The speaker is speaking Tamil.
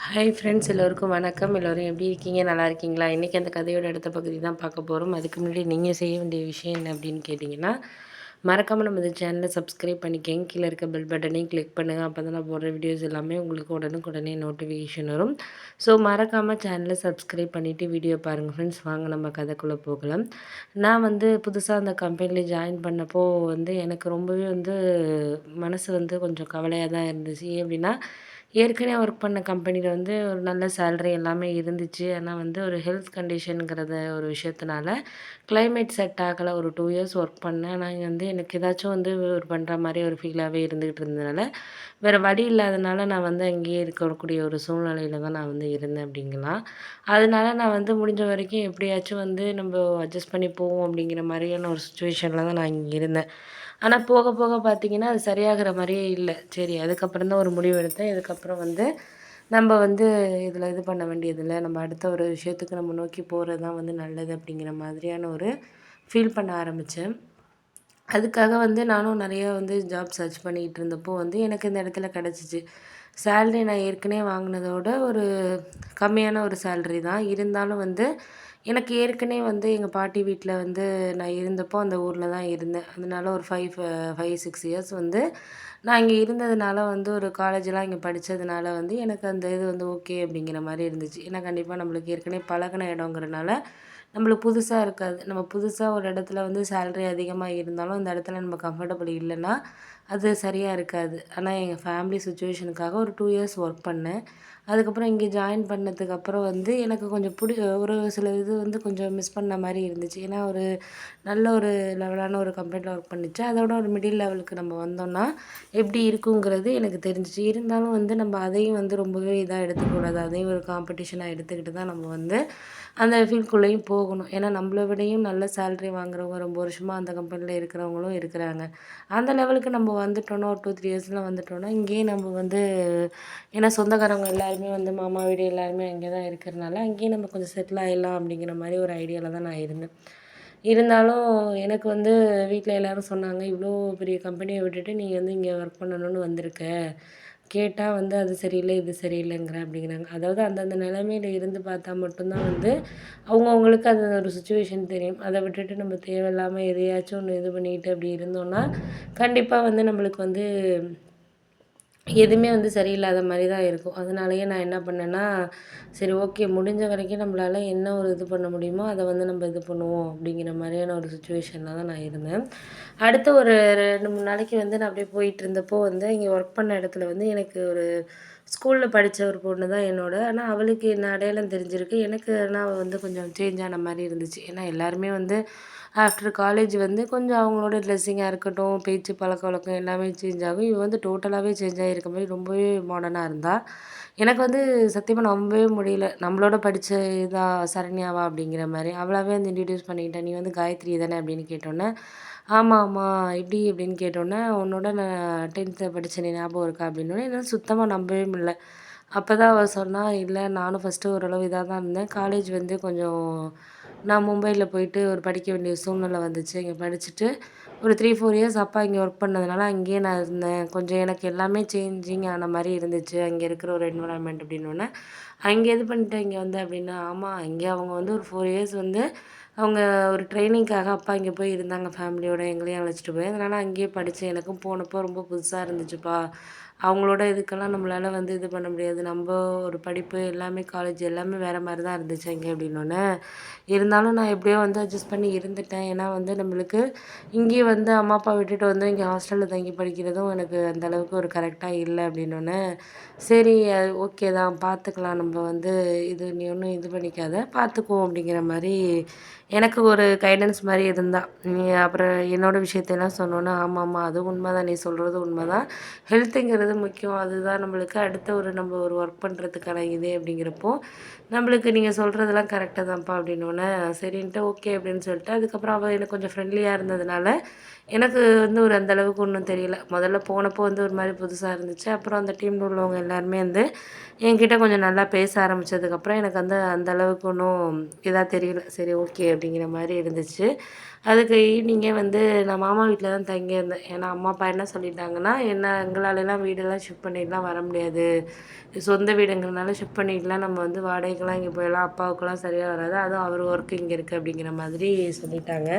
ஹாய் ஃப்ரெண்ட்ஸ், எல்லோருக்கும் வணக்கம். எல்லோரும் எப்படி இருக்கீங்க? நல்லா இருக்கீங்களா? இன்றைக்கி அந்த கதையோட அடுத்த பகுதி தான் பார்க்க போகிறோம். அதுக்கு முன்னாடி நீங்கள் செய்ய வேண்டிய விஷயம் என்ன அப்படின்னு கேட்டிங்கன்னா, மறக்காமல் நம்ம இந்த சேனலை சப்ஸ்கிரைப் பண்ணிக்கங்க. கீழே இருக்க பெல் பட்டனையும் கிளிக் பண்ணுங்கள். அப்போ தான் நான் போடுற வீடியோஸ் எல்லாமே உங்களுக்கு உடனுக்குடனே நோட்டிஃபிகேஷன் வரும். ஸோ மறக்காமல் சேனலை சப்ஸ்கிரைப் பண்ணிவிட்டு வீடியோ பாருங்கள் ஃப்ரெண்ட்ஸ். வாங்க நம்ம கதைக்குள்ளே போகலாம். நான் புதுசாக அந்த கம்பெனியில் ஜாயின் பண்ணப்போ எனக்கு ரொம்பவே மனசு கொஞ்சம் கவலையாக தான் இருந்துச்சு. ஏன் அப்படின்னா, ஏற்கனவே ஒர்க் பண்ண கம்பெனியில ஒரு நல்ல சேலரி எல்லாமே இருந்துச்சு. ஆனா ஒரு ஹெல்த் கண்டிஷன்ங்கிறத ஒரு விஷயத்தினால கிளைமேட் செட் ஆகல. ஒரு 2 இயர்ஸ் ஒர்க் பண்ணேன். ஆனா எனக்கு ஏதாச்சும் ஒரு பண்ற மாரி ஒரு ஃபீலாவே இருந்துகிட்டு இருந்ததுனால, வேற வழி இல்லாதனால நான் அங்கேயே இருக்கக்கூடிய ஒரு சூழ்நிலையில தான் நான் இருந்தேன் அப்படிங்கலாம். அதனால நான் முடிஞ்ச வரைக்கும் எப்படியாச்சும் நம்ப அட்ஜஸ்ட் பண்ணி போவோம் அப்படிங்கிற மாரியான ஒரு சிச்சுவேஷன்ல தான் நான் இங்க இருந்தேன். ஆனா போக போக பார்த்தீங்கன்னா, அது சரியாகிற மாரியே இல்ல. சரி, அதுக்கப்புறம் தான் ஒரு முடிவு எடுத்தேன். இதுக்கப்புறம் நம்ப இதில இது பண்ண வேண்டியதில்ல. நம்ம அடுத்த ஒரு விஷயத்துக்கு நம்ம நோக்கி போறது தான் நல்லது அப்படிங்கிற மாதிரியான ஒரு ஃபீல் பண்ண ஆரம்பிச்சேன். அதுக்காக நானும் நெறையா ஜாப் சர்ச் பண்ணிக்கிட்டு இருந்தப்போ எனக்கு இந்த இடத்துல கிடச்சிச்சு. சேலரி நான் ஏற்கனவே வாங்கினதோட ஒரு கம்மியான ஒரு சேலரி தான். இருந்தாலும் எனக்கு ஏற்கனவே எங்க பாட்டி வீட்ல நான் இருந்தப்போ அந்த ஊர்ல தான் இருந்தேன். அதனால ஒரு 5, 6 இயர்ஸ் நான் இங்க இருந்ததுனால ஒரு காலேஜ்லாம் இங்க படிச்சதுனால எனக்கு அந்த இது ஓகே அப்படிங்கிற மாரி இருந்துச்சு. ஏன்னா கண்டிப்பா நம்மளுக்கு ஏற்கனவே பழகுன இடங்கிறனால நம்மளுக்கு புதுசா இருக்காது. நம்ம புதுசா ஒரு இடத்துல சேலரி அதிகமா இருந்தாலும், அந்த இடத்துல நம்ம கம்ஃபர்டபுள் இல்லன்னா, அது சரியா இருக்காது. ஆனா எங்க ஃபேமிலி சிச்சுவேஷனுக்காக ஒரு 2 இயர்ஸ் ஒர்க் பண்ணேன். அதுக்கப்புறம் இங்கே ஜாயின் பண்ணதுக்கப்புறம் எனக்கு கொஞ்சம் ஒரு சில இது கொஞ்சம் மிஸ் பண்ண மாரி இருந்துச்சு. ஏன்னா ஒரு நல்ல ஒரு லெவலான ஒரு கம்பெனில ஒர்க் பண்ணுச்சு. அதோட ஒரு மிடில் லெவலுக்கு நம்ம வந்தோம்னா, எப்படி இருக்குங்கிறது எனக்கு தெரிஞ்சுச்சு. இருந்தாலும் நம்ம அதையும் ரொம்பவே இதா எடுத்துக்கக்கூடாது. அதையும் ஒரு காம்படிஷனா எடுத்துக்கிட்டு தான் நம்ம அந்த ஃபீல்டுக்குள்ளேயும் போகணும். ஏன்னா நம்மள விடையும் நல்ல சேலரி வாங்குறவங்க ரொம்ப வருஷமா அந்த கம்பெனில இருக்கிறவங்களும் இருக்கிறாங்க. அந்த லெவலுக்கு நம்ம வந்துட்டோம்னா, ஒரு 2, 3 இயர்ஸ்ல வந்துட்டோம்னா, இங்கேயே நம்ம ஏன்னா சொந்தக்காரவங்க எல்லாருமே மாமா வீடு எல்லாருமே அங்கே தான் இருக்கிறனால, அங்கேயே நம்ம கொஞ்சம் செட்டில் ஆயிடலாம் அப்படிங்கிற மாரி ஒரு ஐடியால தான் நான் இருந்தேன். இருந்தாலும் எனக்கு வீட்ல எல்லாரும் சொன்னாங்க, "இவ்ளோ பெரிய கம்பெனிய விட்டுட்டு நீ இங்க ஒர்க் பண்ணணும்னு வந்திருக்க. கேட்டா அது சரியில்ல, இது சரியில்லங்கிற" அப்படிங்கிறாங்க. அதாவது அந்தந்த நிலைமையில இருந்து பார்த்தா மட்டும் தான் அவங்கவங்களுக்கு அது ஒரு சிச்சுவேஷன் தெரியும். அத விட்டுட்டு நம்ம தேவையில்லாம எதையாச்சும் ஒண்ணு இது பண்ணிட்டு அப்படி இருந்தோம்னா, கண்டிப்பா நம்மளுக்கு எதுவுமே சரியில்லாத மாரி தான் இருக்கும். அதனாலேயே நான் என்ன பண்ணேன்னா, சரி ஓகே, முடிஞ்ச வரைக்கும் நம்மளால என்ன ஒரு இது பண்ண முடியுமோ, அத நம்ம இது பண்ணுவோம் அப்படிங்கிற மாரியான ஒரு சிச்சுவேஷன்ல தான் நான் இருந்தேன். அடுத்த ஒரு 2, 3 நாளைக்கு நான் அப்படியே போயிட்டுருந்தப்போ இங்கே ஒர்க் பண்ண இடத்துல எனக்கு ஒரு ஸ்கூல்ல படிச்ச ஒரு பொண்ணு தான் என்னோட. ஆனா அவளுக்கு என்ன அடையாளம் தெரிஞ்சிருக்கு. எனக்கு ஆனா அவ கொஞ்சம் சேஞ்ச் ஆன மாரி இருந்துச்சு. ஏன்னா எல்லாருமே ஆஃப்டர் காலேஜ் கொஞ்சம் அவங்களோட ட்ரெஸ்ஸிங்கா இருக்கட்டும், பேச்சு பழக்கவழக்கம் எல்லாமே சேஞ்ச் ஆகும். இவ டோட்டலாவே சேஞ்ச் ஆகியிருக்க மாரி ரொம்பவே மாடர்னா இருந்தா. எனக்கு சத்தியமா நம்பவே முடியல. நம்மளோட படிச்ச இதா சரண்யாவா அப்படிங்கிற மாரி. அவளாவே இன்ட்ரோடியூஸ் பண்ணிக்கிட்டா. "நீ காயத்ரி தானே?" அப்படின்னு கேட்டோன்னே, "ஆமா, ஆமா. எப்படி?" அப்படின்னு கேட்டோன்னே, "உன்னோட நான் 10த் படிச்சேனே ஞாபகம் இருக்கா?" அப்படின்னோனே, என்னால சுத்தமா நம்பவே முடியல. அப்பதான் அவ சொன்னா, "இல்ல, நானும் ஃபர்ஸ்ட்டு ஓரளவு இதா தான் இருந்தேன். காலேஜ் கொஞ்சம் நான் மும்பைல போயிட்டு ஒரு படிக்க வேண்டிய சூழ்நிலை வந்துச்சு. இங்க படிச்சுட்டு ஒரு 3, 4 இயர்ஸ் அப்பா இங்க ஒர்க் பண்ணதுனால அங்கேயே நான் இருந்தேன். கொஞ்சம் எனக்கு எல்லாமே சேஞ்சிங் ஆன மாரி இருந்துச்சு. அங்க இருக்கிற ஒரு என்விரான்மென்ட்" அப்படின்னோனே, "அங்க இது பண்ணிட்ட இங்க வந்த?" அப்படின்னா, ஆமா, இங்க அவங்க ஒரு 4 இயர்ஸ் அவங்க ஒரு ட்ரெய்னிங்காக அப்பா இங்க போய் இருந்தாங்க ஃபேமிலியோட. எங்களையும் அழைச்சிட்டு போய். அதனால அங்கேயே படிச்சேன். எனக்கும் போனப்போ ரொம்ப புதுசா இருந்துச்சுப்பா. அவங்களோட இதுக்கெல்லாம் நம்மளால இது பண்ண முடியாது. நம்ப ஒரு படிப்பு எல்லாமே காலேஜ் எல்லாமே வேற மாரி தான் இருந்துச்சு அங்கே அப்படின்னோனே, இருந்தாலும் நான் எப்படியோ அட்ஜஸ்ட் பண்ணி இருந்துட்டேன். ஏன்னா நம்மளுக்கு இங்கேயே அம்மா, அப்பா விட்டுட்டு இங்கே ஹாஸ்டல்ல தங்கி படிக்கிறதும் எனக்கு அந்த அளவுக்கு ஒரு கரெக்ட்டா இல்ல அப்படின்னோனே, சரி அது ஓகே தான், பார்த்துக்கலாம். நம்ம இது நீ ஒண்ணும் இது பண்ணிக்காத, பார்த்துக்குவோம் அப்படிங்கிற மாரி எனக்கு ஒரு கைடன்ஸ் மாரி இருந்தா. நீ அப்புறம் என்னோட விஷயத்தையெல்லாம் சொன்னோனே, ஆமாமா, அது உண்மதான். நீ சொல்றது உண்மதான். ஹெல்த்துங்கிறது முக்கியம். அதுதான் நம்மளுக்கு அடுத்த நம்ம ஒரு ஒர்க் பண்ணுறதுக்கான இதே அப்படிங்கிறப்போ, நம்மளுக்கு நீங்க சொல்றதெல்லாம் கரெக்ட்டு தான்ப்பா அப்படின்னோனே, சரின்ட்டு ஓகே அப்படின்னு சொல்லிட்டு, அதுக்கப்புறம் அவ எனக்கு கொஞ்சம் ஃப்ரெண்ட்லியா இருந்ததுனால, எனக்கு ஒரு அந்த அளவுக்கு ஒண்ணும் தெரியல. முதல்ல போனப்போ ஒரு மாரி புதுசா இருந்துச்சு. அப்புறம் அந்த டீம்ல உள்ளவங்க எல்லாருமே என்கிட்ட கொஞ்சம் நல்லா பேச ஆரம்பிச்சதுக்கப்புறம் எனக்கு அந்த அளவுக்கு ஒண்ணும் இதா தெரியல. சரி ஓகே அப்படிங்கிற மாரி இருந்துச்சு. அதுக்கு ஈவினிங்கே வந்து நான் மாமா வீட்டில் தான் தங்கியிருந்தேன். ஏன்னா அம்மா, அப்பா என்ன சொல்லிட்டாங்கன்னா, எங்களாலலாம் வீடெல்லாம் ஷிஃப்ட் பண்ணிட்டுலாம் வர முடியாது. சொந்த வீடுங்கிறனால ஷிஃப்ட் பண்ணிட்டுலாம் நம்ம வந்து வாடகைக்கெல்லாம் இங்கே போயலாம் அப்பாவுக்கெல்லாம் சரியா வராது. அதுவும் அவர் ஒர்க் இங்கே இருக்குது அப்படிங்கிற மாதிரி சொல்லிட்டாங்க.